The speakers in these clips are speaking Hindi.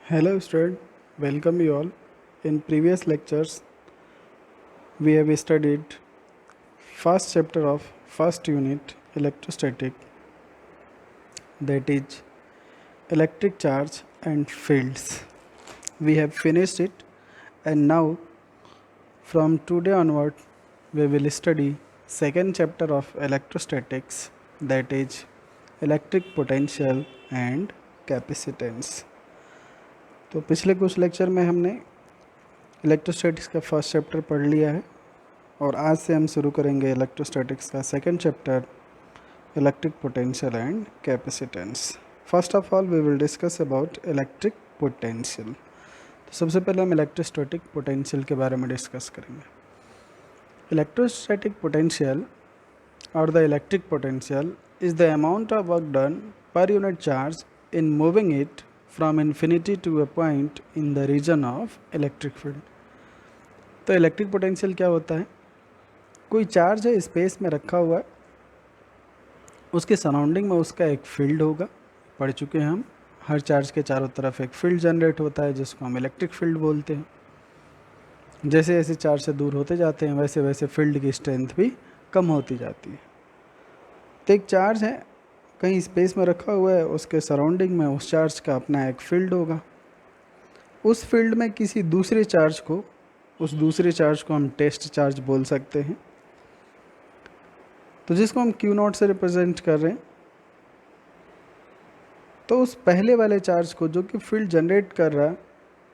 Hello student, welcome you all. In previous lectures, we have studied first chapter of first unit electrostatic, that is electric charge and fields. We have finished it, and now from today onward we will study second chapter of electrostatics, that is electric potential and capacitance. तो पिछले कुछ लेक्चर में हमने इलेक्ट्रोस्टैटिक्स का फर्स्ट चैप्टर पढ़ लिया है और आज से हम शुरू करेंगे इलेक्ट्रोस्टैटिक्स का second chapter electric potential and capacitance. First of all we will discuss about electric potential. तो सबसे पहले हम इलेक्ट्रोस्टैटिक पोटेंशियल के बारे में डिस्कस करेंगे। इलेक्ट्रोस्टैटिक पोटेंशियल और the electric potential is the amount of work done per unit charge in moving it from infinity to a point in the region of electric field. तो इलेक्ट्रिक पोटेंशियल क्या होता है? कोई चार्ज है, स्पेस में रखा हुआ है, उसके सराउंडिंग में उसका एक फील्ड होगा। पढ़ चुके हैं हम, हर चार्ज के चारों तरफ एक फील्ड जनरेट होता है जिसको हम इलेक्ट्रिक फील्ड बोलते हैं। जैसे जैसे चार्ज से दूर होते जाते हैं वैसे वैसे फील्ड की स्ट्रेंथ भी कम होती जाती है। तो एक चार्ज है, कहीं स्पेस में रखा हुआ है, उसके सराउंडिंग में उस चार्ज का अपना एक फील्ड होगा। उस फील्ड में किसी दूसरे चार्ज को, उस दूसरे चार्ज को हम टेस्ट चार्ज बोल सकते हैं, तो जिसको हम क्यू नॉट से रिप्रेजेंट कर रहे हैं। तो उस पहले वाले चार्ज को जो कि फील्ड जनरेट कर रहा है,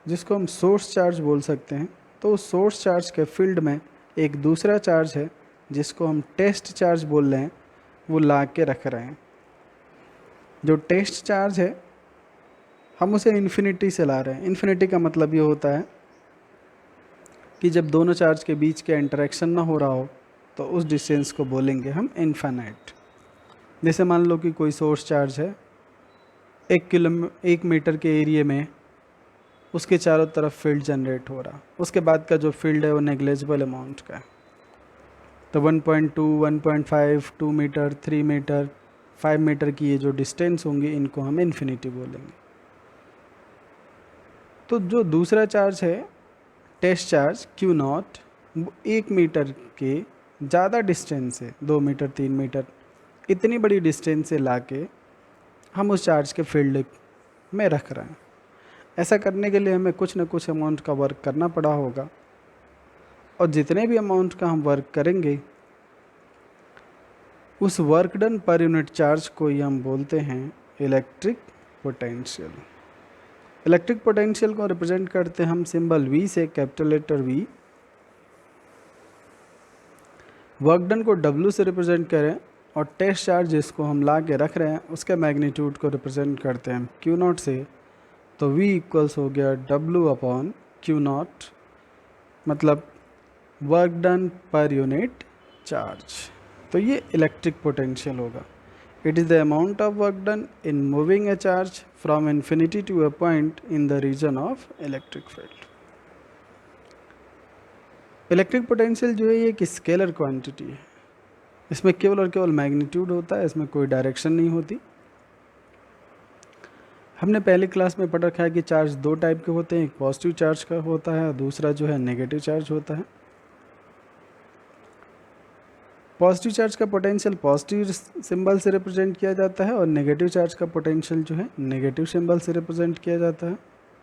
जिसको हम सोर्स चार्ज बोल सकते हैं, तो उस सोर्स चार्ज के फील्ड में एक दूसरा चार्ज है जिसको हम टेस्ट चार्ज बोल रहे हैं, वो ला के रख रहे हैं। जो टेस्ट चार्ज है हम उसे इन्फिनिटी से ला रहे हैं। इन्फिनिटी का मतलब ये होता है कि जब दोनों चार्ज के बीच के इंटरेक्शन ना हो रहा हो तो उस डिस्टेंस को बोलेंगे हम इन्फिनाइट। जैसे मान लो कि कोई सोर्स चार्ज है, 1 मीटर के एरिया में उसके चारों तरफ फील्ड जनरेट हो रहा, उसके बाद का जो फील्ड है वो नेग्लेजिबल अमाउंट का है। तो 1.2, 1.5, 2 मीटर, 3 मीटर, 5 मीटर की ये जो डिस्टेंस होंगी इनको हम इन्फिनिटी बोलेंगे। तो जो दूसरा चार्ज है test charge q naught, 1 metre के ज़्यादा डिस्टेंस से, 2 मीटर, 3 मीटर, इतनी बड़ी डिस्टेंस से लाके हम उस चार्ज के फील्ड में रख रहे हैं। ऐसा करने के लिए हमें कुछ ना कुछ अमाउंट का वर्क करना पड़ा होगा, और जितने भी अमाउंट का हम वर्क करेंगे उस work done per unit charge को ही हम बोलते हैं इलेक्ट्रिक पोटेंशियल। इलेक्ट्रिक पोटेंशियल को रिप्रेजेंट करते हैं हम सिंबल V से, capital letter V। Work done को W से रिप्रेजेंट करें और टेस्ट चार्ज जिसको हम ला के रख रहे हैं उसके मैग्नीट्यूड को रिप्रेजेंट करते हैं Q नॉट से। तो V इक्वल्स हो गया W अपॉन Q नॉट, मतलब work done per unit charge. तो ये इलेक्ट्रिक पोटेंशियल होगा। It is the amount of work done in moving a charge from infinity to a point in the region of electric field. Electric potential जो है ये एक स्केलर क्वांटिटी है। इसमें केवल और केवल मैग्नीट्यूड होता है, इसमें कोई डायरेक्शन नहीं होती। हमने पहली क्लास में पढ़ रखा है कि चार्ज दो टाइप के होते हैं, एक पॉजिटिव चार्ज का होता है, दूसरा जो है नेगेटिव चार्ज होता है। पॉजिटिव चार्ज का पोटेंशियल पॉजिटिव सिंबल से रिप्रेजेंट किया जाता है और नेगेटिव चार्ज का पोटेंशियल जो है नेगेटिव सिंबल से रिप्रेजेंट किया जाता है।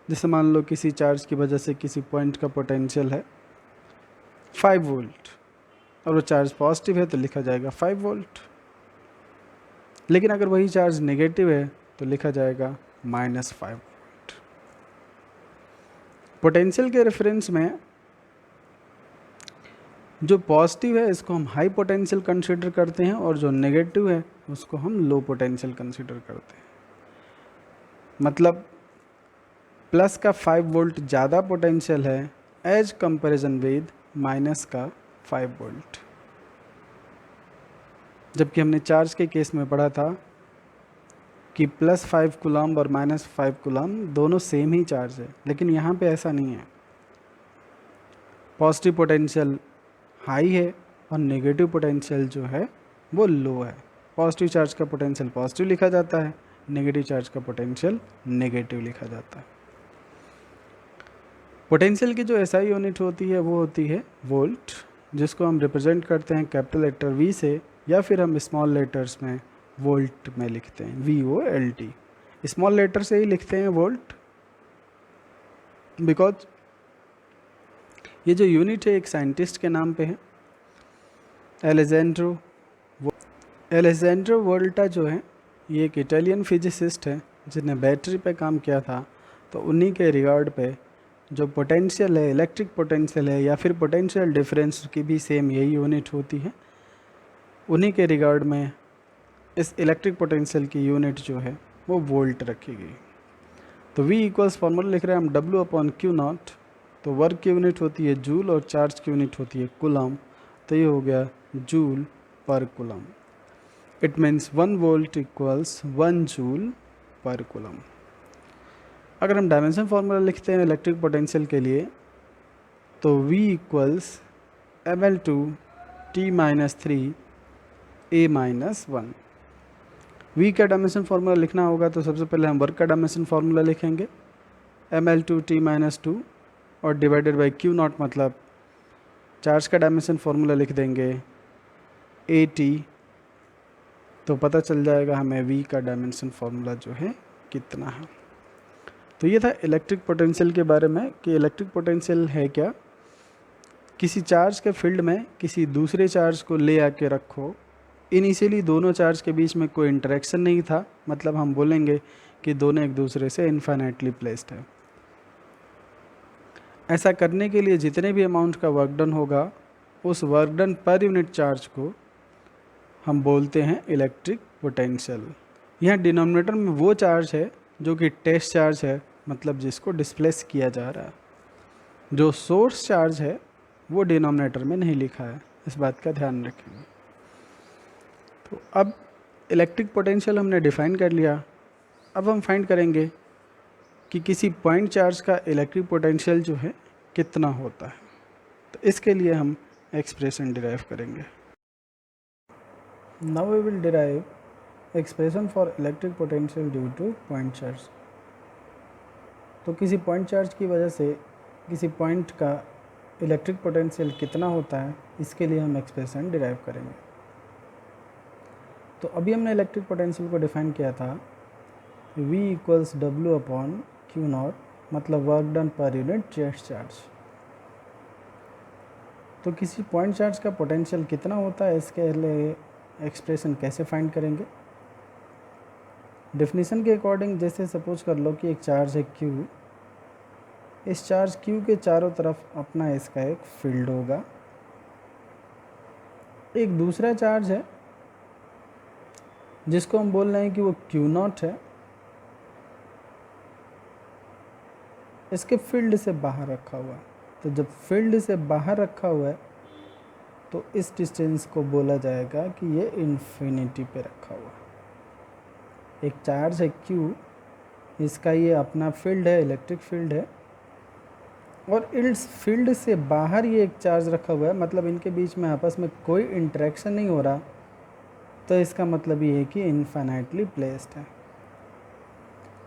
जैसे मान लो किसी चार्ज की वजह से किसी पॉइंट का पोटेंशियल है 5 वोल्ट और वो चार्ज पॉजिटिव है तो लिखा जाएगा 5 वोल्ट, लेकिन अगर वही चार्ज नेगेटिव है तो लिखा जाएगा -5 वोल्ट। पोटेंशियल के रेफरेंस में जो पॉजिटिव है इसको हम हाई पोटेंशियल कंसीडर करते हैं और जो नेगेटिव है उसको हम लो पोटेंशियल कंसीडर करते हैं। मतलब प्लस का 5 वोल्ट ज़्यादा पोटेंशियल है एज कंपैरिजन विद माइनस का 5 वोल्ट। जबकि हमने चार्ज के केस में पढ़ा था कि +5 कूलम्ब और -5 कूलम्ब दोनों सेम ही चार्ज है, लेकिन यहाँ पे ऐसा नहीं है। पॉजिटिव पोटेंशियल हाई है और नेगेटिव पोटेंशियल जो है वो लो है। पॉजिटिव चार्ज का पोटेंशियल पॉजिटिव लिखा जाता है, नेगेटिव चार्ज का पोटेंशियल नेगेटिव लिखा जाता है। पोटेंशियल की जो एसआई यूनिट होती है वो होती है वोल्ट, जिसको हम रिप्रेजेंट करते हैं कैपिटल लेटर वी से, या फिर हम स्मॉल लेटर्स में वोल्ट में लिखते हैं, VOLT। स्मॉल लेटर से ही लिखते हैं वोल्ट, बिकॉज ये जो यूनिट है एक साइंटिस्ट के नाम पे है, एलेजेंड्रो वोल्टा जो है ये एक इटालियन फिजिसिस्ट है जिसने बैटरी पे काम किया था। तो उन्हीं के रिगार्ड पे जो पोटेंशियल है, इलेक्ट्रिक पोटेंशियल है या फिर पोटेंशियल डिफरेंस की भी सेम यही यूनिट होती है, उन्हीं के रिगार्ड में इस इलेक्ट्रिक पोटेंशियल की यूनिट जो है वो वोल्ट रखी गई। तो V इक्वल्स फॉर्मूला लिख रहे हैं हम W/Q0। तो वर्क की यूनिट होती है जूल और चार्ज की यूनिट होती है कूलम। तो ये हो गया जूल पर coulomb. It means 1 volt equals 1 joule पर कूलम। अगर हम डायमेंशन फार्मूला लिखते हैं इलेक्ट्रिक पोटेंशियल के लिए, तो V इक्वल्स mL/T-3A-1। V का डायमेंशन फार्मूला लिखना होगा तो सबसे पहले हम वर्क का डायमेंशन फार्मूला लिखेंगे, mL/T-2 और डिवाइडेड बाई Q0, मतलब चार्ज का डायमेंशन फार्मूला लिख देंगे AT। तो पता चल जाएगा हमें V का डायमेंशन फार्मूला जो है कितना है। तो ये था इलेक्ट्रिक पोटेंशियल के बारे में कि इलेक्ट्रिक पोटेंशियल है क्या। किसी चार्ज के फील्ड में किसी दूसरे चार्ज को ले आके रखो, इनिशियली दोनों चार्ज के बीच में कोई इंटरेक्शन नहीं था, मतलब हम बोलेंगे कि दोनों एक दूसरे से इन्फाइनाइटली प्लेस्ड है। ऐसा करने के लिए जितने भी अमाउंट का वर्क डन होगा, उस work done per unit charge को हम बोलते हैं इलेक्ट्रिक पोटेंशियल। यहाँ डिनोमिनेटर में वो चार्ज है जो कि टेस्ट चार्ज है, मतलब जिसको डिस्प्लेस किया जा रहा है। जो सोर्स चार्ज है वो डिनोमिनेटर में नहीं लिखा है, इस बात का ध्यान रखेंगे। तो अब इलेक्ट्रिक पोटेंशियल हमने डिफाइन कर लिया। अब हम फाइंड करेंगे कि किसी पॉइंट चार्ज का इलेक्ट्रिक पोटेंशियल जो है कितना होता है। तो इसके लिए हम एक्सप्रेशन डिराइव करेंगे। Now we will derive expression for electric potential due to point charge. तो किसी पॉइंट चार्ज की वजह से किसी पॉइंट का इलेक्ट्रिक पोटेंशियल कितना होता है, इसके लिए हम एक्सप्रेशन डिराइव करेंगे। तो अभी हमने इलेक्ट्रिक पोटेंशियल को डिफाइन किया था V इक्वल्स W/Q0, मतलब work done per unit test charge. तो किसी पॉइंट चार्ज का पोटेंशियल कितना होता है, इसके लिए एक्सप्रेशन कैसे फाइंड करेंगे। डेफिनेशन के अकॉर्डिंग, जैसे सपोज कर लो कि एक चार्ज है Q, इस चार्ज Q के चारों तरफ अपना इसका एक फील्ड होगा। एक दूसरा चार्ज है जिसको हम बोल रहे हैं कि वो Q0 है, इसके फील्ड से बाहर रखा हुआ है। तो जब फील्ड से बाहर रखा हुआ है तो इस डिस्टेंस को बोला जाएगा कि ये इन्फिनिटी पे रखा हुआ है। एक चार्ज है Q, इसका ये अपना फील्ड है, इलेक्ट्रिक फील्ड है, और इस फील्ड से बाहर ये एक चार्ज रखा हुआ है, मतलब इनके बीच में आपस में कोई इंटरेक्शन नहीं हो रहा। तो इसका मतलब ये है कि इन्फाइनाइटली प्लेस्ड है।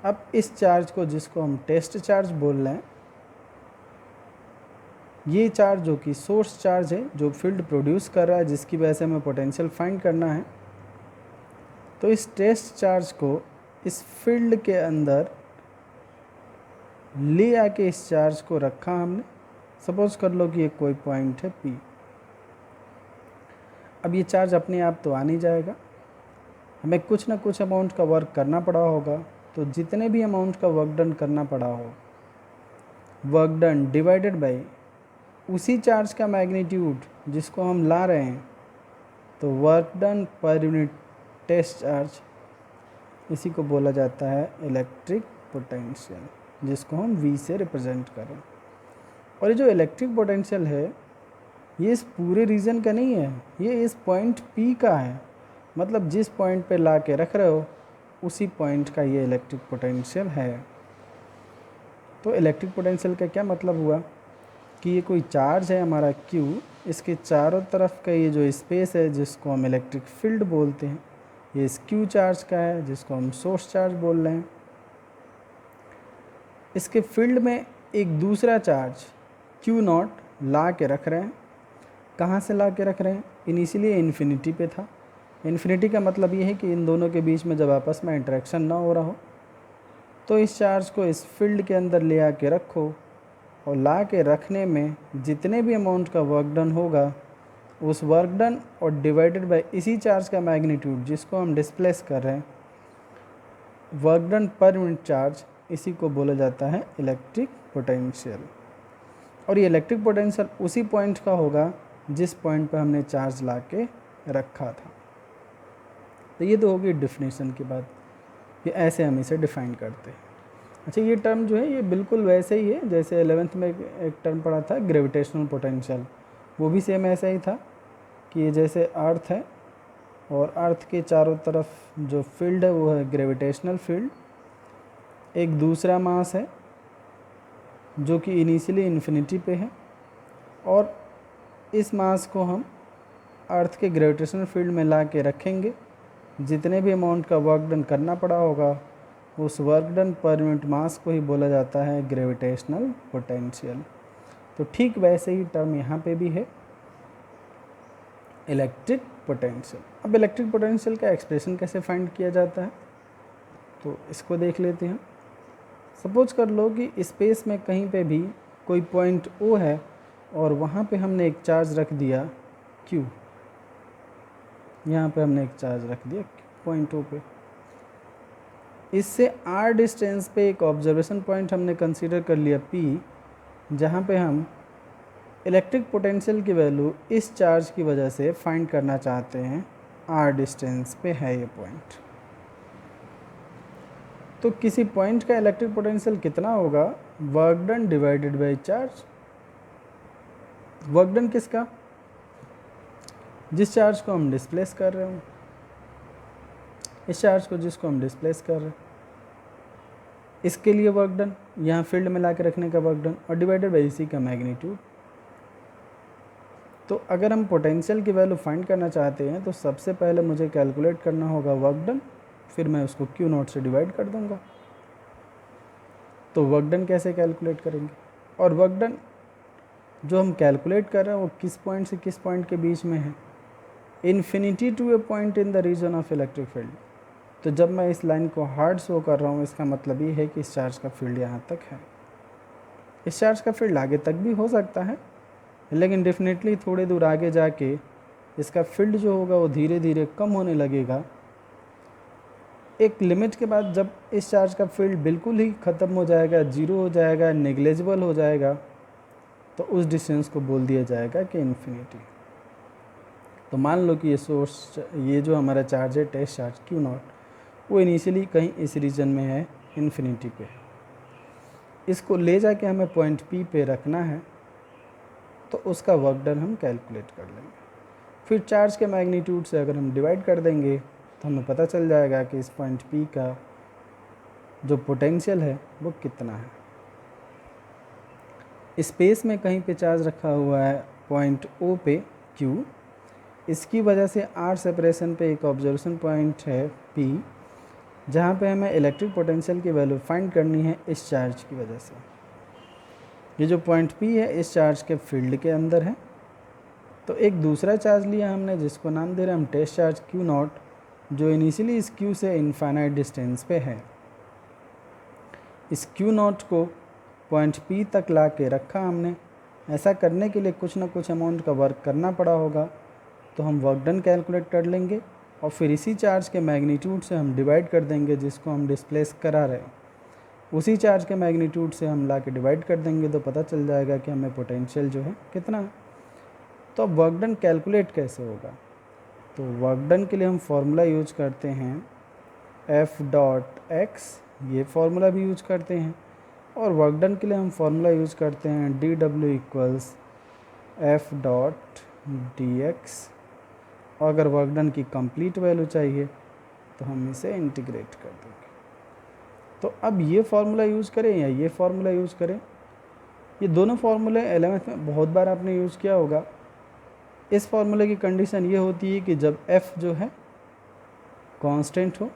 अब इस चार्ज को, जिसको हम टेस्ट चार्ज बोल रहे हैं, ये चार्ज जो कि सोर्स चार्ज है, जो फील्ड प्रोड्यूस कर रहा है, जिसकी वजह से हमें पोटेंशियल फाइंड करना है, तो इस टेस्ट चार्ज को इस फील्ड के अंदर ले आके इस चार्ज को रखा हमने। सपोज कर लो कि ये कोई पॉइंट है P। अब ये चार्ज अपने आप तो आ नहीं जाएगा, हमें कुछ ना कुछ अमाउंट का वर्क करना पड़ा होगा। तो जितने भी अमाउंट का वर्क डन करना पड़ा हो, वर्क डन डिवाइडेड बाई उसी चार्ज का मैग्नीट्यूड जिसको हम ला रहे हैं, तो work done per unit test charge, इसी को बोला जाता है इलेक्ट्रिक पोटेंशियल, जिसको हम V से रिप्रेजेंट करें। और ये जो इलेक्ट्रिक पोटेंशियल है ये इस पूरे रीजन का नहीं है, ये इस पॉइंट P का है। मतलब जिस पॉइंट पे ला के रख रहे हो उसी पॉइंट का ये इलेक्ट्रिक पोटेंशियल है। तो इलेक्ट्रिक पोटेंशियल का क्या मतलब हुआ कि ये कोई चार्ज है हमारा Q, इसके चारों तरफ का ये जो स्पेस है जिसको हम इलेक्ट्रिक फील्ड बोलते हैं, ये इस Q चार्ज का है जिसको हम सोर्स चार्ज बोल रहे हैं। इसके फील्ड में एक दूसरा चार्ज क्यू नॉट ला के रख रहे हैं। कहाँ से ला के रख रहे हैं? इनिशियली इन्फिनिटी पे था। इन्फिनिटी का मतलब ये है कि इन दोनों के बीच में जब आपस में इंटरेक्शन ना हो रहा हो तो इस चार्ज को इस फील्ड के अंदर ले आके रखो, और ला के रखने में जितने भी अमाउंट का वर्क डन होगा उस वर्क डन और डिवाइडेड बाय इसी चार्ज का मैग्नीट्यूड जिसको हम डिस्प्लेस कर रहे हैं, work done per unit charge, इसी को बोला जाता है इलेक्ट्रिक पोटेंशियल। और ये इलेक्ट्रिक पोटेंशियल उसी पॉइंट का होगा जिस पॉइंट पर हमने चार्ज ला के रखा था। तो ये तो होगी डिफिनेशन की बात, ये ऐसे हम इसे डिफाइन करते हैं। अच्छा, ये टर्म जो है ये बिल्कुल वैसे ही है जैसे 11th में एक टर्म पढ़ा था ग्रेविटेशनल पोटेंशियल, वो भी सेम ऐसा ही था कि ये जैसे अर्थ है और अर्थ के चारों तरफ जो फील्ड है वो है ग्रेविटेशनल फील्ड। एक दूसरा मास है जो कि इनिशियली इन्फिनिटी पे है, और इस मास को हम अर्थ के ग्रेविटेशनल फील्ड में ला के रखेंगे। जितने भी अमाउंट का वर्क डन करना पड़ा होगा उस work done per unit mass को ही बोला जाता है ग्रेविटेशनल पोटेंशियल। तो ठीक वैसे ही टर्म यहाँ पे भी है इलेक्ट्रिक पोटेंशियल। अब इलेक्ट्रिक पोटेंशियल का एक्सप्रेशन कैसे फाइंड किया जाता है तो इसको देख लेते हैं। सपोज कर लो कि स्पेस में कहीं पे भी कोई पॉइंट O है और वहाँ पे हमने एक चार्ज रख दिया Q। यहाँ पे हमने एक चार्ज रख दिया पॉइंट O पे। इससे R डिस्टेंस पे एक ऑब्जर्वेशन पॉइंट हमने कंसीडर कर लिया P, जहाँ पे हम इलेक्ट्रिक पोटेंशियल की वैल्यू इस चार्ज की वजह से फाइंड करना चाहते हैं। R डिस्टेंस पे है ये पॉइंट। तो किसी पॉइंट का इलेक्ट्रिक पोटेंशियल कितना होगा? Work done divided by charge. Work done किसका? जिस चार्ज को हम डिस्प्लेस कर रहे हो, इस चार्ज को जिसको हम डिस्प्लेस कर रहे हैं, इसके लिए वर्क डन, यहाँ फील्ड में ला के रखने का वर्क डन, और डिवाइडेड बाई इसी का मैग्नीट्यूड। तो अगर हम पोटेंशियल की वैल्यू फाइंड करना चाहते हैं तो सबसे पहले मुझे कैलकुलेट करना होगा वर्क डन, फिर मैं उसको क्यू नॉट से डिवाइड कर दूंगा। तो वर्क डन कैसे कैलकुलेट करेंगे? और वर्क डन जो हम कैलकुलेट कर रहे हैं वो किस पॉइंट से किस पॉइंट के बीच में है? Infinity to a point in the region of electric field. तो जब मैं इस लाइन को हार्ड शो कर रहा हूँ इसका मतलब ये है कि इस चार्ज का फील्ड यहाँ तक है। इस चार्ज का फील्ड आगे तक भी हो सकता है, लेकिन डेफिनेटली थोड़े दूर आगे जाके इसका फील्ड जो होगा वो धीरे धीरे कम होने लगेगा। एक लिमिट के बाद जब इस चार्ज का फील्ड बिल्कुल ही ख़त्म हो जाएगा, जीरो हो जाएगा, नेग्लेजिबल हो जाएगा, तो उस डिस्टेंस को बोल दिया जाएगा कि इन्फिनिटी। तो मान लो कि ये जो हमारा चार्ज है टेस्ट चार्ज क्यू नॉट, वो इनिशियली कहीं इस रीजन में है, इन्फिनिटी पे। इसको ले जाके हमें पॉइंट P पे रखना है, तो उसका वर्क डन हम कैलकुलेट कर लेंगे। फिर चार्ज के मैग्नीट्यूड से अगर हम डिवाइड कर देंगे तो हमें पता चल जाएगा कि इस पॉइंट P का जो पोटेंशियल है वो कितना है। स्पेस में कहीं पे चार्ज रखा हुआ है पॉइंट O पे Q, इसकी वजह से R सेपरेशन पे एक ऑब्जर्वेशन पॉइंट है P, जहाँ पे हमें इलेक्ट्रिक पोटेंशियल की वैल्यू फाइंड करनी है इस चार्ज की वजह से। ये जो पॉइंट P है इस चार्ज के फील्ड के अंदर है। तो एक दूसरा चार्ज लिया हमने जिसको नाम दे रहे हैं हम टेस्ट चार्ज Q नॉट, जो इनिशियली इस Q से इनफाइनाइट डिस्टेंस पे है। इस Q नॉट को पॉइंट P तक ला के रखा हमने। ऐसा करने के लिए कुछ ना कुछ अमाउंट का वर्क करना पड़ा होगा, तो हम वर्क डन कैलकुलेट कर लेंगे और फिर इसी चार्ज के मैग्नीट्यूड से हम डिवाइड कर देंगे जिसको हम डिस्प्लेस करा रहे हैं। उसी चार्ज के मैग्नीट्यूड से हम ला के डिवाइड कर देंगे तो पता चल जाएगा कि हमें पोटेंशियल जो है कितना है। तो अब वर्क डन कैलकुलेट कैसे होगा? तो वर्क डन के लिए हम फार्मूला यूज करते हैं F डॉट x, ये फार्मूला भी यूज करते हैं, और वर्क डन के लिए हम फार्मूला यूज करते हैं dW equals F dot dx। और अगर वर्क डन की कंप्लीट वैल्यू चाहिए तो हम इसे इंटीग्रेट कर देंगे। तो अब ये फार्मूला यूज़ करें या ये फार्मूला यूज़ करें, ये दोनों फार्मूले 11th में बहुत बार आपने यूज़ किया होगा। इस फार्मूले की कंडीशन ये होती है कि जब F जो है कांस्टेंट हो,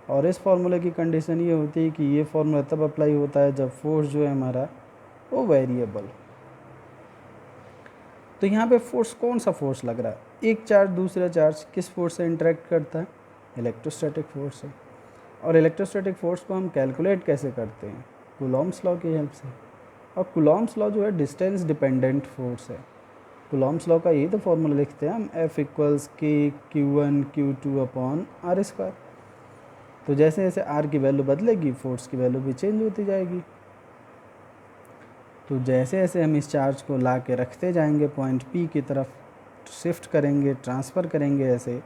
और इस फार्मूले की कंडीशन ये होती है कि ये फार्मूला तब अप्लाई होता है जब फोर्स जो है हमारा वो वेरिएबल। तो यहाँ पे फोर्स, कौन सा फोर्स लग रहा है? एक चार्ज दूसरा चार्ज किस फोर्स से इंटरेक्ट करता है? इलेक्ट्रोस्टैटिक फोर्स से। और इलेक्ट्रोस्टैटिक फोर्स को हम कैलकुलेट कैसे करते हैं? कूलॉम्स लॉ की हेल्प से। और कूलॉम्स लॉ जो है डिस्टेंस डिपेंडेंट फोर्स है। कूलॉम्स लॉ का यही तो फॉर्मूला लिखते हैं हम, F = K(Q1Q2)/r²। तो जैसे जैसे r की वैल्यू बदलेगी फोर्स की वैल्यू भी चेंज होती जाएगी। तो जैसे जैसे हम इस चार्ज को ला के रखते जाएंगे पॉइंट P की तरफ, शिफ्ट करेंगे, ट्रांसफ़र करेंगे ऐसे,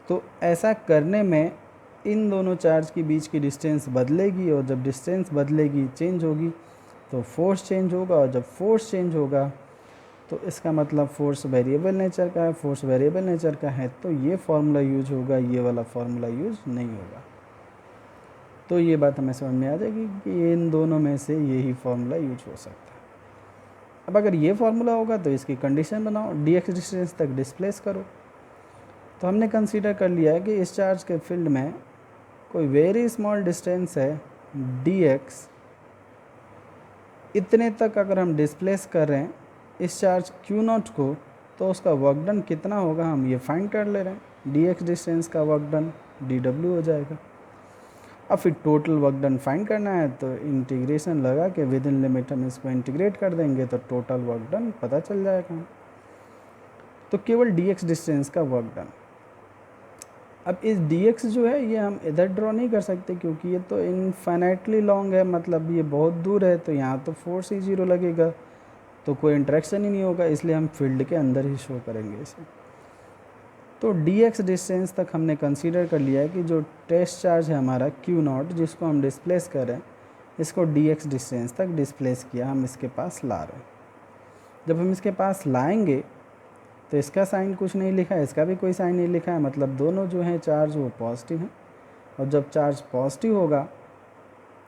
तो ऐसा करने में इन दोनों चार्ज के बीच की डिस्टेंस बदलेगी, और जब डिस्टेंस बदलेगी, चेंज होगी, तो फोर्स चेंज होगा। और जब फोर्स चेंज होगा तो इसका मतलब फोर्स वेरिएबल नेचर का है। फोर्स वेरिएबल नेचर का है तो ये फार्मूला यूज होगा, ये वाला फार्मूला यूज नहीं होगा। तो ये बात हमें समझ में आ जाएगी कि इन दोनों में से यही फार्मूला यूज हो सकता है। अब अगर ये फार्मूला होगा तो इसकी कंडीशन बनाओ, dx डिस्टेंस तक डिस्प्लेस करो। तो हमने कंसीडर कर लिया है कि इस चार्ज के फील्ड में कोई वेरी स्मॉल डिस्टेंस है dx, इतने तक अगर हम डिस्प्लेस कर रहे हैं इस चार्ज Q0 को, तो उसका वर्क डन कितना होगा हम ये फाइंड कर ले रहे हैं। dx डिस्टेंस का वर्क डन dw हो जाएगा। अब फिर टोटल वर्क डन फाइंड करना है तो इंटीग्रेशन लगा के विद इन लिमिट हम इसको इंटीग्रेट कर देंगे तो टोटल वर्क डन पता चल जाएगा। तो केवल dx डिस्टेंस का वर्क डन। अब इस dx जो है ये हम इधर ड्रॉ नहीं कर सकते क्योंकि ये तो इनफाइनाइटली लॉन्ग है, मतलब ये बहुत दूर है, तो यहाँ तो फोर्स ही 0 लगेगा, तो कोई इंटरेक्शन ही नहीं होगा, इसलिए हम फील्ड के अंदर ही शो करेंगे इसे। तो dx डिस्टेंस तक हमने कंसीडर कर लिया है कि जो टेस्ट चार्ज है हमारा Q0 जिसको हम डिस्प्लेस कर रहे हैं, इसको dx डिस्टेंस तक डिस्प्लेस किया, हम इसके पास ला रहे हैं। जब हम इसके पास लाएंगे तो इसका साइन कुछ नहीं लिखा है, इसका भी कोई साइन नहीं लिखा है, मतलब दोनों जो हैं चार्ज वो पॉजिटिव हैं। और जब चार्ज पॉजिटिव होगा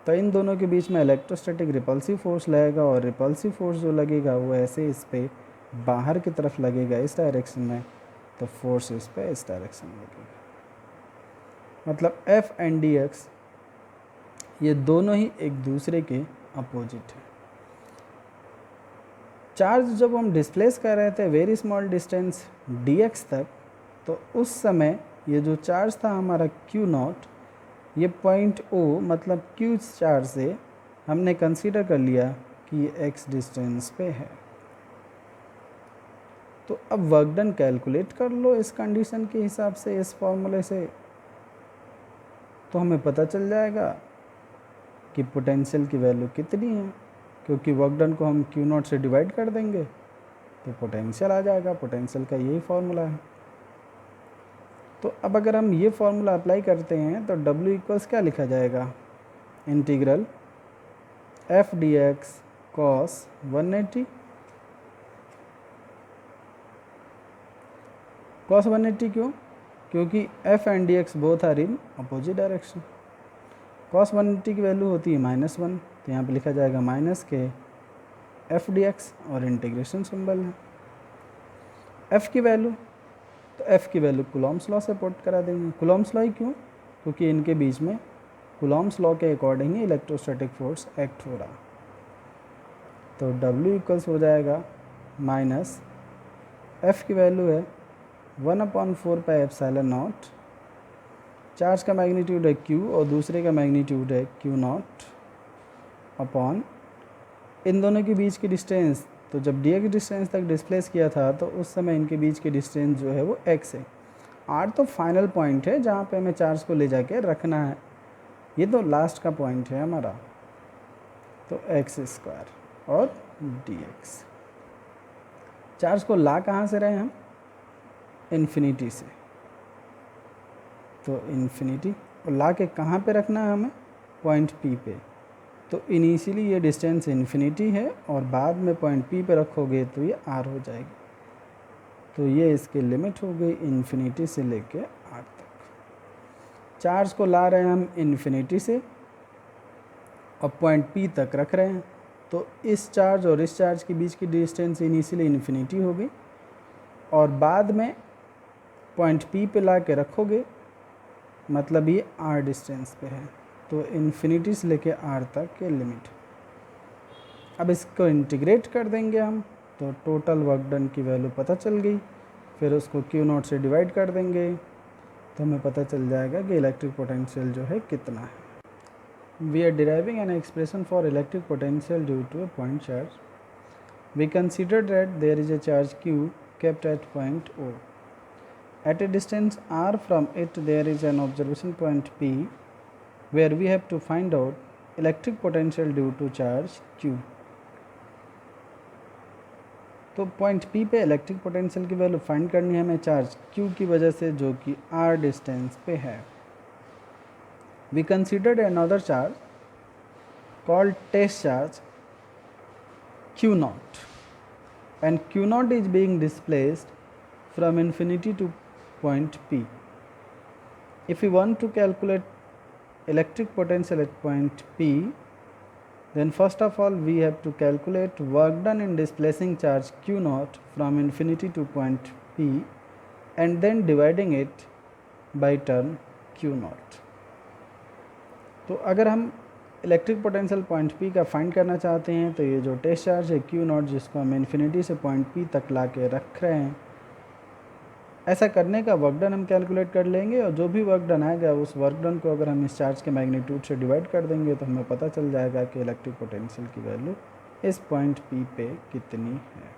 तो इन दोनों के बीच में इलेक्ट्रोस्टैटिक रिपल्सिव फोर्स लगेगा, और रिपल्सिव फोर्स जो लगेगा वो ऐसे इस पे बाहर की तरफ लगेगा इस डायरेक्शन में, तो फोर्स इस पे इस डायरेक्शन में लगेगा। मतलब F एंड dx ये दोनों ही एक दूसरे के अपोजिट है। चार्ज जब हम डिस्प्लेस कर रहे थे वेरी स्मॉल डिस्टेंस dx तक, तो उस समय ये जो चार्ज था हमारा Q0, ये पॉइंट O मतलब Q चार्ज से हमने कंसीडर कर लिया कि ये x डिस्टेंस पे है। तो अब वर्क डन कैलकुलेट कर लो इस कंडीशन के हिसाब से, इस फॉर्मूले से, तो हमें पता चल जाएगा कि पोटेंशियल की वैल्यू कितनी है, क्योंकि वर्क डन को हम Q0 से डिवाइड कर देंगे तो पोटेंशियल आ जाएगा। पोटेंशियल का यही फार्मूला है। तो अब अगर हम ये फार्मूला अप्लाई करते हैं तो W = क्या लिखा जाएगा? Integral F dx cos 180 cos 180 क्यों? क्योंकि F and dx both are in opposite direction. cos 180 की वैल्यू होती है -1, तो यहाँ पे लिखा जाएगा -k F dx और इंटीग्रेशन सिंबल है। F की वैल्यू, तो F की वैल्यू कूलॉम्स लॉ से पुट करा देंगे। कूलॉम्स लॉ ही क्यों? क्योंकि इनके बीच में कूलॉम्स लॉ के अकॉर्डिंग ही इलेक्ट्रोस्टैटिक फोर्स एक्ट हो रहा। तो W = हो जाएगा माइनस F की वैल्यू है 1/4πε0, चार्ज का मैग्नीट्यूड है Q और दूसरे का मैग्नीट्यूड है Q0 अपॉन इन दोनों के बीच की डिस्टेंस। तो जब dx डिस्टेंस तक डिस्प्लेस किया था तो उस समय इनके बीच की डिस्टेंस जो है वो x है। r तो फाइनल पॉइंट है जहाँ पे हमें चार्ज को ले जाके रखना है, ये तो लास्ट का पॉइंट है हमारा। तो x² और dx। चार्ज को ला कहाँ से रहे हम? इन्फिनिटी से। तो इन्फिनिटी, और ला के कहाँ पे रखना है हमें? पॉइंट P पे। तो इनिशियली ये डिस्टेंस इन्फिनिटी है और बाद में पॉइंट P पे रखोगे तो ये r हो जाएगी। तो ये इसकी लिमिट हो गई इन्फिनिटी से लेके r तक। चार्ज को ला रहे हैं हम इन्फिनिटी से और पॉइंट P तक रख रहे हैं, तो इस चार्ज और इस चार्ज के बीच की डिस्टेंस इनिशियली इन्फिनिटी हो गई और बाद में पॉइंट P पे ला के रखोगे, मतलब ये r डिस्टेंस पे है। तो इन्फिनिटी से लेके r तक के लिमिट। अब इसको इंटीग्रेट कर देंगे हम, तो टोटल वर्क डन की वैल्यू पता चल गई। फिर उसको क्यू नॉट से डिवाइड कर देंगे तो हमें पता चल जाएगा कि इलेक्ट्रिक पोटेंशियल जो है कितना है। We are deriving an expression for electric potential due to a point charge. We consider that there is a charge Q kept at point O. At a distance r from it there is an observation point P where we have to find out electric potential due to charge Q. तो पॉइंट P पे इलेक्ट्रिक पोटेंशियल की वैल्यू फाइंड करनी है हमें चार्ज Q की वजह से जो कि r डिस्टेंस पे है। We considered another charge called test charge Q naught, and Q naught is being displaced from infinity to point P. If we want to calculate electric potential at point P, then first of all we have to calculate work done in displacing charge Q naught from infinity to point P and then dividing it by term Q naught. तो अगर हम इलेक्ट्रिक पोटेंशियल पॉइंट P का फाइंड करना चाहते हैं तो ये जो टेस्ट चार्ज है Q नॉट जिसको हम इन्फिनिटी से पॉइंट P तक ला के रख रहे हैं, ऐसा करने का वर्क डन हम कैलकुलेट कर लेंगे और जो भी वर्क डन आएगा उस वर्क डन को अगर हम इस चार्ज के मैग्नीट्यूड से डिवाइड कर देंगे तो हमें पता चल जाएगा कि इलेक्ट्रिक पोटेंशियल की वैल्यू इस पॉइंट P पे कितनी है।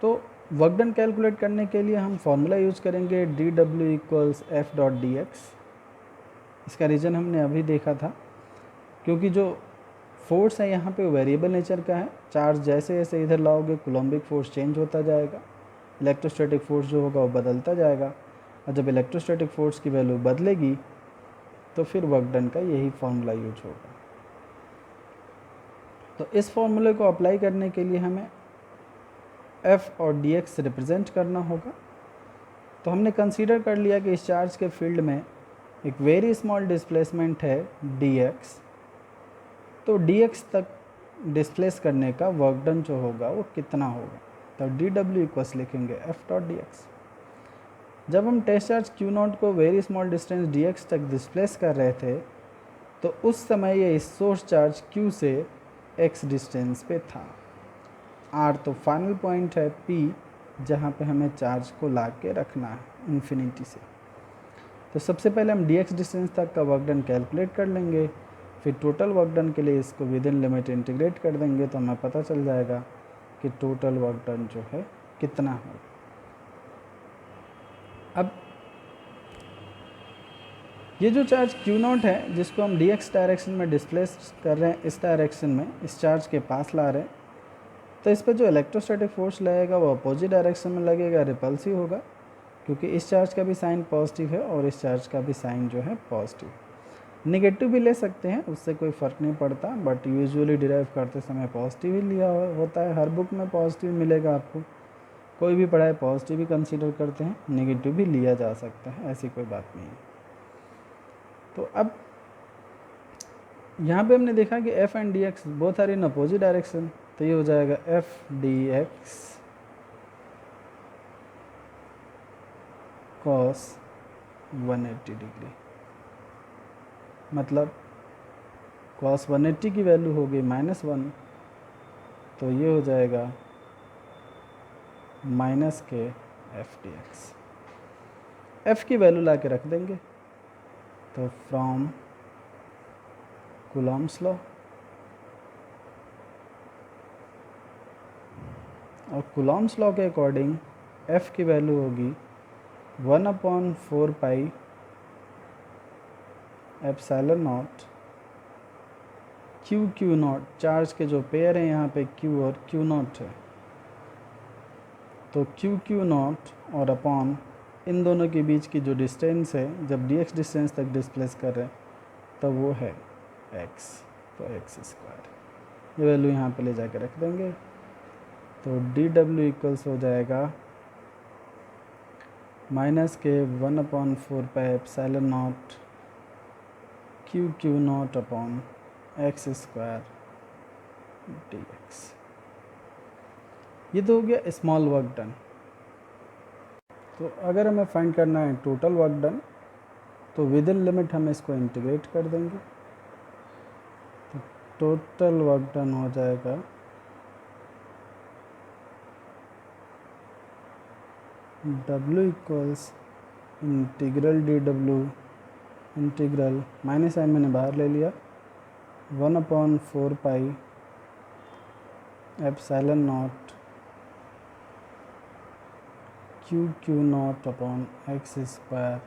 तो वर्क डन कैलकुलेट करने के लिए हम फॉर्मूला यूज़ करेंगे dW = F.dx। इसका रीज़न हमने अभी देखा था, क्योंकि जो फोर्स है यहाँ पे वेरिएबल नेचर का है। चार्ज जैसे जैसे इधर लाओगे कूलम्बिक फोर्स चेंज होता जाएगा, इलेक्ट्रोस्टैटिक फोर्स जो होगा वो बदलता जाएगा, और जब इलेक्ट्रोस्टैटिक फोर्स की वैल्यू बदलेगी तो फिर वर्क डन का यही फॉर्मूला यूज होगा। तो इस फॉर्मूले को अप्लाई करने के लिए हमें F और dx रिप्रेजेंट करना होगा। तो हमने कंसीडर कर लिया कि इस चार्ज के फील्ड में एक वेरी स्मॉल डिस्प्लेसमेंट है dx, तो dx तक डिस्प्लेस करने का वर्क डन जो होगा वो कितना होगा। तो dW = लिखेंगे F.dx। जब हम टेस्ट चार्ज Q नॉट को वेरी स्मॉल डिस्टेंस dx तक डिस्प्लेस कर रहे थे तो उस समय ये इस सोर्स चार्ज Q से x डिस्टेंस पे था। R तो फाइनल पॉइंट है P जहाँ पे हमें चार्ज को ला के रखना है इन्फिनिटी से। तो सबसे पहले हम dx डिस्टेंस तक का वर्क डन कैलकुलेट कर लेंगे, फिर टोटल वर्क डन के लिए इसको विद इन लिमिट इंटीग्रेट कर देंगे तो हमें पता चल जाएगा कि टोटल वर्क डन जो है कितना हो। अब ये जो चार्ज Q नॉट है जिसको हम dx डायरेक्शन में डिस्प्लेस कर रहे हैं, इस डायरेक्शन में इस चार्ज के पास ला रहे हैं, तो इस पर जो इलेक्ट्रोस्टैटिक फोर्स लगेगा वो अपोजिट डायरेक्शन में लगेगा, रिपल्सिव होगा, क्योंकि इस चार्ज का भी साइन पॉजिटिव है और इस चार्ज का भी साइन जो है पॉजिटिव। नेगेटिव भी ले सकते हैं, उससे कोई फ़र्क नहीं पड़ता, बट यूजुअली डिराइव करते समय पॉजिटिव ही लिया होता है। हर बुक में पॉजिटिव मिलेगा आपको, कोई भी पढ़ाई पॉजिटिव ही कंसीडर करते हैं, नेगेटिव भी लिया जा सकता है, ऐसी कोई बात नहीं है। तो अब यहाँ पे हमने देखा कि F and dx both are in opposite direction, तो ये हो जाएगा F/dx cos 180 डिग्री, मतलब cos 180 की वैल्यू हो गई -1, तो ये हो जाएगा -k F/dx। F की वैल्यू ला के रख देंगे, तो फ्रॉम कूलॉम्स लॉ, और कूलॉम्स लॉ के अकॉर्डिंग F की वैल्यू होगी 1/4 pi epsilon naught Q not. Charge के जो पेयर हैं यहाँ पे Q और Q नॉट है, तो Q नॉट और अपॉन इन दोनों के बीच की जो डिस्टेंस है जब dx डिस्टेंस तक डिस्प्लेस कर रहे हैं तो वो है x, तो x²। ये वैल्यू यहाँ पे ले जाके रख देंगे, तो dW = हो जाएगा -k 1/4 pi epsilon naught Q naught upon x² dx। ये तो हो गया स्मॉल वर्क डन। तो अगर हमें फाइंड करना है टोटल वर्क डन तो विद इन लिमिट हम इसको इंटीग्रेट कर देंगे, टोटल वर्क डन हो जाएगा W equals integral dW integral minus sign मैंने बाहर ले लिया 1/4 pi epsilon naught Q naught upon x square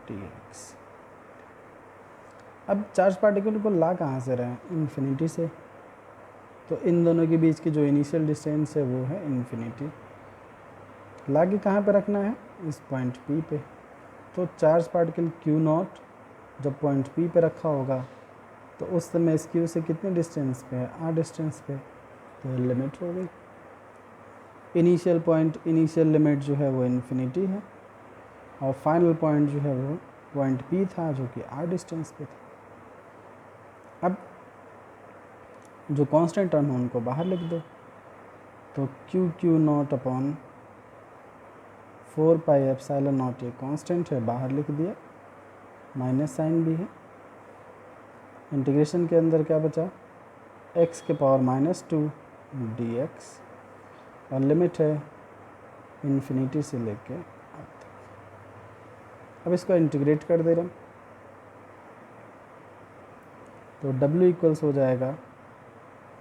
dx। अब चार्ज पार्टिकल को ला कहाँ से रहे हैं? इन्फिनिटी से। तो इन दोनों के बीच की जो इनिशियल डिस्टेंस है वो है इन्फिनिटी। ला के कहाँ पे रखना है? इस पॉइंट P पे। तो चार्ज पार्टिकल Q नॉट जब पॉइंट P पे रखा होगा तो उस समय इस Q से कितने डिस्टेंस पे है? R डिस्टेंस पे। तो लिमिट हो गई। इनिशियल पॉइंट, इनिशियल लिमिट जो है वो इन्फिनिटी है और फाइनल पॉइंट जो है वो पॉइंट P था जो कि R डिस्टेंस पे था। अब जो कांस्टेंट टर्म है उनको बाहर लिख दो। तो Q naught upon 4 pi epsilon not ये कांस्टेंट है, बाहर लिख दिया, माइनस साइन भी है। इंटीग्रेशन के अंदर क्या बचा? x के पावर -2 dx और लिमिट है इन्फिनिटी से लेके अब तक। अब इसको इंटीग्रेट कर दे रहे हैं तो W इक्वल्स हो जाएगा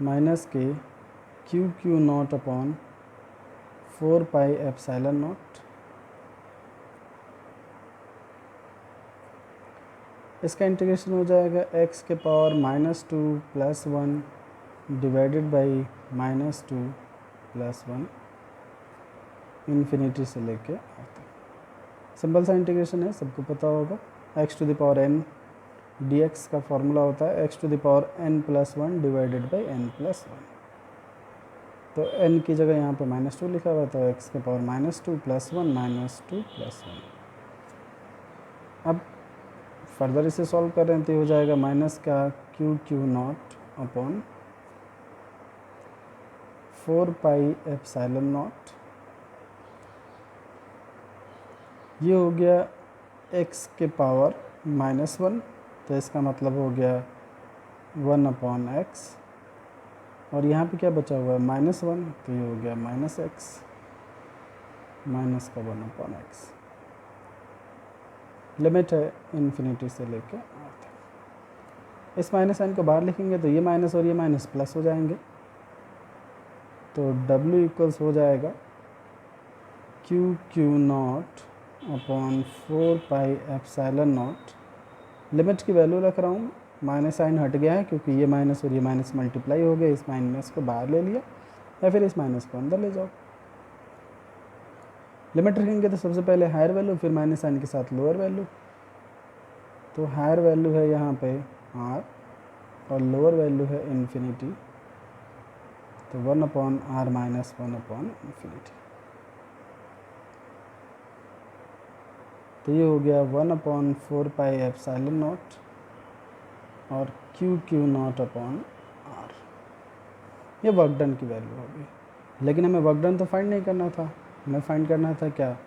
माइनस के Q naught upon 4 pi epsilon not. इसका इंटीग्रेशन हो जाएगा x के पावर -2 + 1 डिवाइडेड बाई -2 + 1 इन्फिनिटी से लेके R तक। सिंपल सा इंटीग्रेशन है, सबको पता होगा। x to the power n dx का फॉर्मूला होता है x to the power n + 1 divided by n + 1। तो n की जगह यहाँ पे -2 लिखा हुआ था, x के पावर -2 + 1 -2 + 1। अब फर्दर इसे सॉल्व कर रहे हैं तो हो जाएगा माइनस का Q naught upon 4 pi epsilon not. ये हो गया x के पावर -1 तो इसका मतलब हो गया 1/x और यहाँ पे क्या बचा हुआ है? -1 तो ये हो गया -x माइनस का 1/x। लिमिट है इन्फिनिटी से लेके R तक। इस माइनस साइन को बाहर लिखेंगे तो ये माइनस और ये माइनस प्लस हो जाएंगे। तो W इक्वल्स हो जाएगा Q naught upon 4 pi epsilon not. Limit की वैल्यू रख रहा हूँ, माइनस साइन हट गया है क्योंकि ये माइनस और ये माइनस मल्टीप्लाई हो गए, इस माइनस को बाहर ले लिया या फिर इस माइनस को अंदर ले जाओ। लिमिट रखेंगे तो सबसे पहले हायर वैल्यू, फिर माइनस साइन के साथ लोअर वैल्यू। तो हायर वैल्यू है यहाँ पे R और लोअर वैल्यू है इन्फिनिटी, तो 1/R - 1/इन्फिनिटी। तो ये हो गया 1/4 पाई एप्सिलॉन नॉट और Q नॉट अपॉन R। ये वर्क डन की वैल्यू होगी। लेकिन हमें वर्क डन तो फाइंड नहीं करना था, हमें फाइंड करना था क्या?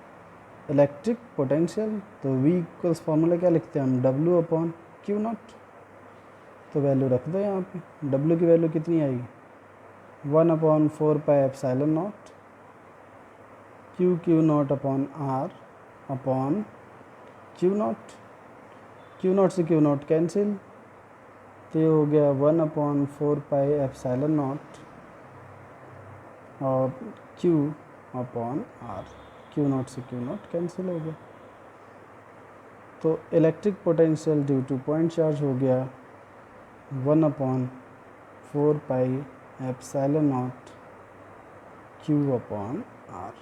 Electric potential. तो V इक्वल्स फार्मूला क्या लिखते हैं हम? W/Q not. तो वैल्यू रख दो यहाँ पे। W की वैल्यू कितनी आई? 1/4 pi epsilon naught Q naught upon R upon Q not. Q not से Q नॉट कैंसिल, तो ये हो गया 1/4 पाई एप्सिलॉन नॉट और Q upon R। Q not से Q नॉट कैंसिल हो गया। तो electric potential due to point charge हो गया 1/4 pi epsilon naught Q upon R।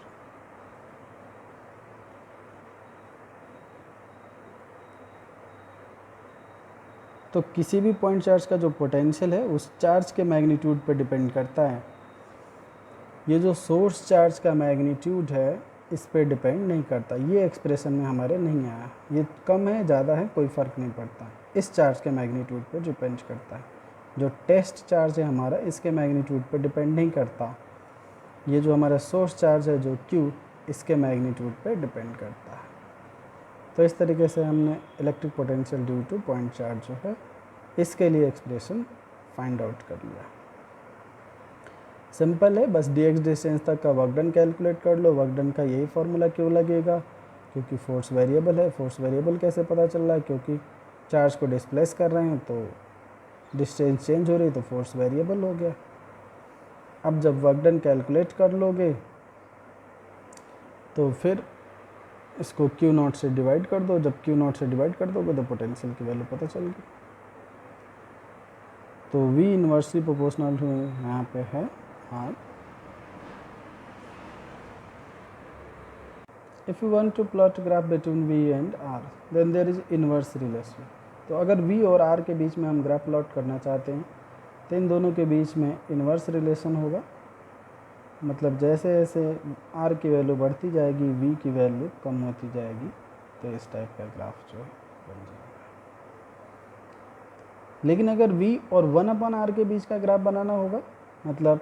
तो किसी भी पॉइंट चार्ज का जो पोटेंशियल है उस चार्ज के मैग्नीट्यूड पर डिपेंड करता है। ये जो सोर्स चार्ज का मैग्नीट्यूड है इस पे डिपेंड नहीं करता। ये एक्सप्रेशन में हमारे नहीं आया, ये कम है ज़्यादा है कोई फ़र्क नहीं पड़ता, इस चार्ज के मैग्नीट्यूड पे डिपेंड करता है। जो टेस्ट चार्ज है हमारा इसके मैग्नीट्यूड पे डिपेंड नहीं करता। ये जो हमारा सोर्स चार्ज है जो Q, इसके मैग्नीट्यूड पे डिपेंड करता है। तो इस तरीके से हमने electric potential due to point charge जो है इसके लिए एक्सप्रेशन फाइंड आउट कर लिया। सिंपल है, बस dx डिस्टेंस तक का वर्क डन कैलकुलेट कर लो। वर्क डन का यही फॉर्मूला क्यों लगेगा, क्योंकि फोर्स वेरिएबल है। फोर्स वेरिएबल कैसे पता चल रहा है, क्योंकि चार्ज को डिस्प्लेस कर रहे हैं तो डिस्टेंस चेंज हो रही तो फोर्स वेरिएबल हो गया। अब जब वर्क डन कैलकुलेट कर लोगे तो फिर इसको क्यू नॉट से डिवाइड कर दो। जब क्यू नॉट से डिवाइड कर दोगे तो पोटेंशियल की वैल्यू पता चल गई। तो V इन्वर्सली प्रोपोर्शनल यहाँ पे है R। If you want to plot graph between V and R then there is inverse relation. तो अगर V और R के बीच में हम ग्राफ प्लॉट करना चाहते हैं तो इन दोनों के बीच में इन्वर्स रिलेशन होगा। मतलब जैसे जैसे R की वैल्यू बढ़ती जाएगी V की वैल्यू कम होती जाएगी, तो इस टाइप का ग्राफ जो है बन जाएगा। लेकिन अगर V और 1/R के बीच का ग्राफ बनाना होगा, मतलब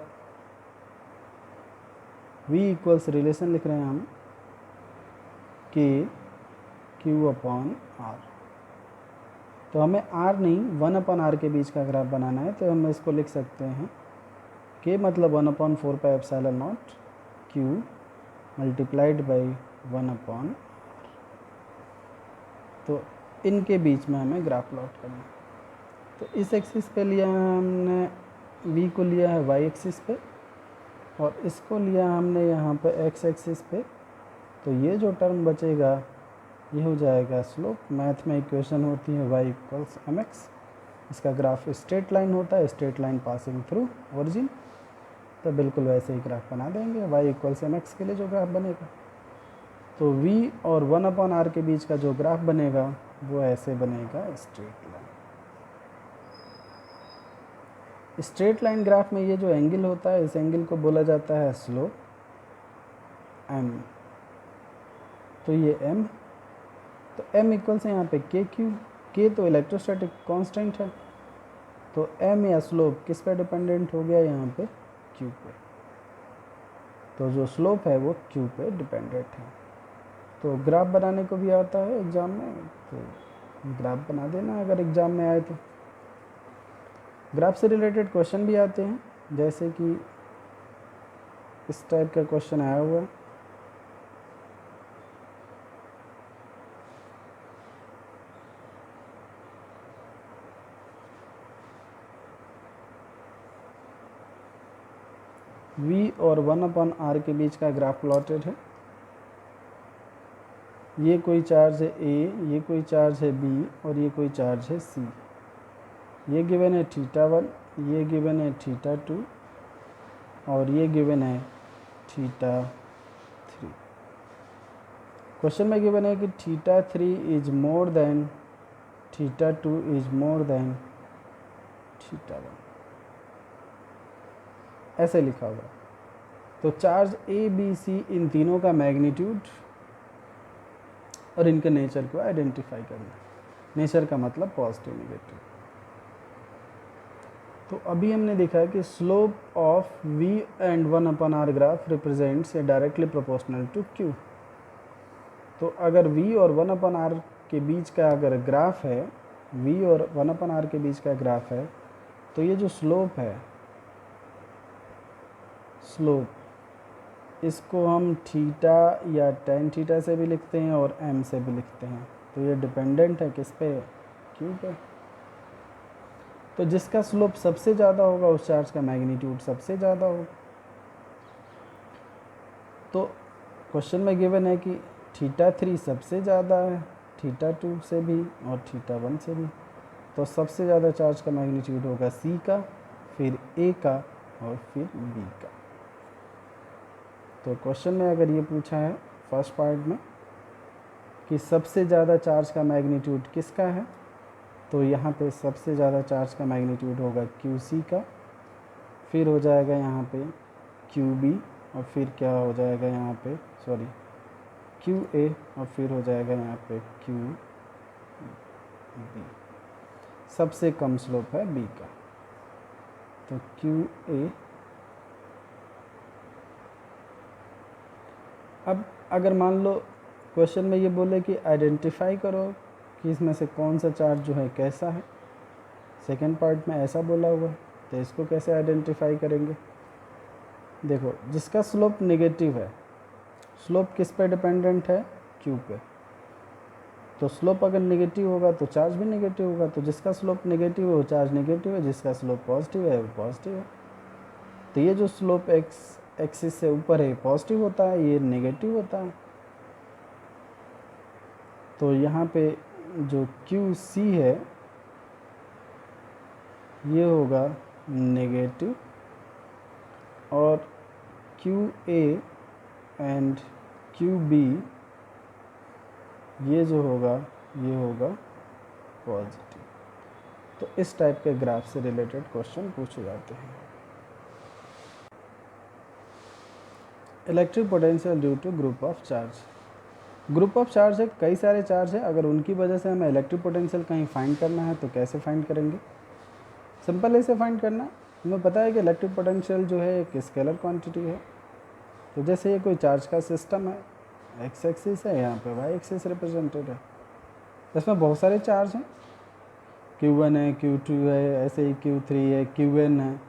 V इक्वल्स रिलेशन लिख रहे हैं हम कि Q/R, तो हमें R नहीं 1/R के बीच का ग्राफ बनाना है। तो हम इसको लिख सकते हैं K मतलब 1/4πε0 Q मल्टीप्लाइड बाई 1/R। तो इनके बीच में हमें ग्राफ प्लॉट करना है। तो इस एक्सिस पे लिया है हमने, V को लिया है y एक्सिस पे और इसको लिया हमने यहाँ पे x एक्सिस पे। तो ये जो टर्म बचेगा ये हो जाएगा स्लोप। मैथ में इक्वेशन होती है y इक्वल्स mx। इसका ग्राफ स्ट्रेट लाइन होता है, straight line passing through origin. तो बिल्कुल वैसे ही ग्राफ बना देंगे y इक्वल्स mx के लिए जो ग्राफ बनेगा। तो v और 1/R के बीच का जो ग्राफ बनेगा वो ऐसे बनेगा straight line. Straight line graph में ये जो एंगल होता है इस एंगल को बोला जाता है स्लोप m। तो ये m, तो m इक्वल्स है यहाँ पे KQ। K तो इलेक्ट्रोस्टैटिक कांस्टेंट है, तो m या स्लोप किस पे डिपेंडेंट हो गया, यहाँ पे Q पे। तो जो स्लोप है वो Q पे डिपेंडेंट है। तो ग्राफ बनाने को भी आता है एग्ज़ाम में, तो ग्राफ बना देना अगर एग्ज़ाम में आए तो। ग्राफ से रिलेटेड क्वेश्चन भी आते हैं, जैसे कि इस टाइप का क्वेश्चन आया हुआ है। V और 1/R के बीच का ग्राफ प्लॉटेड है। ये कोई चार्ज है A, ये कोई चार्ज है B और ये कोई चार्ज है C। ये गिवन है θ1, ये गिवन है θ2 और ये गिवन है θ3। क्वेश्चन में गिवन है कि θ3 is more than θ2 is more than θ1, ऐसे लिखा हुआ। तो चार्ज A, B, C इन तीनों का मैग्नीट्यूड और इनके नेचर को आइडेंटिफाई करना। नेचर का मतलब पॉजिटिव नेगेटिव। तो अभी हमने देखा है कि slope of V and 1/R graph represents directly proportional to Q। तो अगर V और 1/R के बीच का अगर ग्राफ है, V और 1/R के बीच का ग्राफ है, तो ये जो स्लोप है, स्लोप इसको हम थीटा या tan थीटा से भी लिखते हैं और m से भी लिखते हैं। तो ये डिपेंडेंट है किस पे, Q पे। तो जिसका स्लोप सबसे ज़्यादा होगा उस चार्ज का मैग्नीट्यूड सबसे ज़्यादा होगा। तो क्वेश्चन में गिवन है कि θ3 सबसे ज़्यादा है, θ2 से भी और θ1 से भी। तो सबसे ज़्यादा चार्ज का मैग्नीट्यूड होगा C का, फिर A का और फिर B का। तो क्वेश्चन में अगर ये पूछा है फर्स्ट पार्ट में कि सबसे ज़्यादा चार्ज का मैग्नीट्यूड किसका है, तो यहाँ पे सबसे ज़्यादा चार्ज का मैग्नीट्यूड होगा QC का, फिर हो जाएगा यहाँ पे QB और फिर क्या हो जाएगा यहाँ पे QA और फिर हो जाएगा यहाँ पे QB। सबसे कम स्लोप है B का, तो QA। अब अगर मान लो क्वेश्चन में ये बोले कि आइडेंटिफाई करो कि इसमें से कौन सा चार्ज जो है कैसा है। सेकेंड पार्ट में ऐसा बोला हुआ है, तो इसको कैसे आइडेंटिफाई करेंगे? देखो, जिसका स्लोप नेगेटिव है, स्लोप किस पे डिपेंडेंट है? क्यू पे। तो स्लोप अगर नेगेटिव होगा तो चार्ज भी नेगेटिव होगा, तो जिसका स्लोप नेगेटिव है वो चार्ज नेगेटिव है, जिसका स्लोप पॉजिटिव है वो पॉजिटिव है। तो ये जो स्लोप एक्स एक्सिस से ऊपर है पॉजिटिव होता है, ये नेगेटिव होता है। तो यहाँ पे जो क्यू सी है ये होगा नेगेटिव, और Q A and Q B ये जो होगा ये होगा पॉजिटिव। तो इस टाइप के ग्राफ से रिलेटेड क्वेश्चन पूछे जाते हैं। Electric potential due to group of charge. Group of charge है, कई सारे चार्ज है, अगर उनकी वजह से हमें इलेक्ट्रिक पोटेंशियल कहीं फाइंड करना है तो कैसे फाइंड करेंगे? सिंपल ऐसे फाइंड करना, हमें पता है कि इलेक्ट्रिक पोटेंशियल जो है एक स्केलर क्वांटिटी है। तो जैसे ये कोई चार्ज का सिस्टम है, एक्स एक्सिस है, यहाँ पे वाई एक्सिस रिप्रेजेंटेड है, इसमें बहुत सारे चार्ज हैं, Q1 है, Q2 है, ऐसे ही Q3 है, Qn है,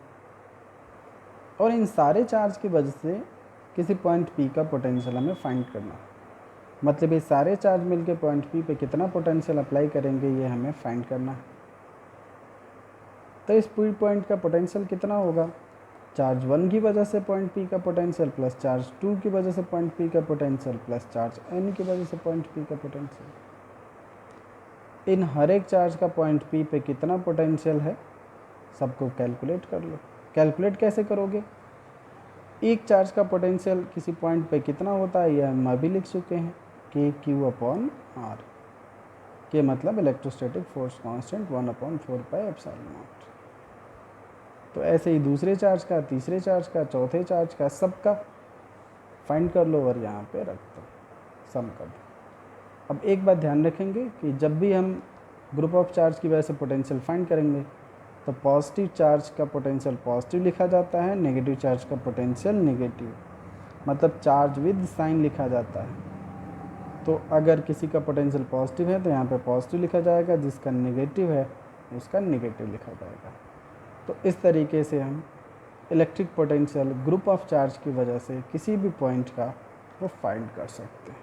और इन सारे चार्ज की वजह से किसी पॉइंट P का पोटेंशियल हमें फाइंड करना है। मतलब ये सारे चार्ज मिलके पॉइंट P पे कितना पोटेंशियल अप्लाई करेंगे ये हमें फाइंड करना है। तो इस पूरी पॉइंट का पोटेंशियल कितना होगा? चार्ज 1 की वजह से पॉइंट P का पोटेंशियल प्लस चार्ज 2 की वजह से पॉइंट P का पोटेंशियल प्लस चार्ज N की वजह से पॉइंट P का पोटेंशियल। इन हर एक चार्ज का पॉइंट P पे कितना पोटेंशियल है सबको कैलकुलेट कर लो। कैलकुलेट कैसे करोगे? एक चार्ज का पोटेंशियल किसी पॉइंट पे कितना होता है यह हम अभी लिख चुके हैं, कि Q/R, के मतलब इलेक्ट्रोस्टैटिक फोर्स कांस्टेंट 1/4πε0। तो ऐसे ही दूसरे चार्ज का, तीसरे चार्ज का, चौथे चार्ज का, सबका फाइंड कर लो और यहाँ पे रख दो, सम कर दो। अब एक बात ध्यान रखेंगे कि जब भी हम ग्रुप ऑफ चार्ज की वजह से पोटेंशियल फाइंड करेंगे तो पॉजिटिव चार्ज का पोटेंशियल पॉजिटिव लिखा जाता है, नेगेटिव चार्ज का पोटेंशियल नेगेटिव, मतलब चार्ज विद साइन लिखा जाता है। तो अगर किसी का पोटेंशियल पॉजिटिव है तो यहाँ पे पॉजिटिव लिखा जाएगा, जिसका नेगेटिव है उसका नेगेटिव लिखा जाएगा। तो इस तरीके से हम electric potential group of charge की वजह से किसी भी पॉइंट का वो फाइंड कर सकते हैं।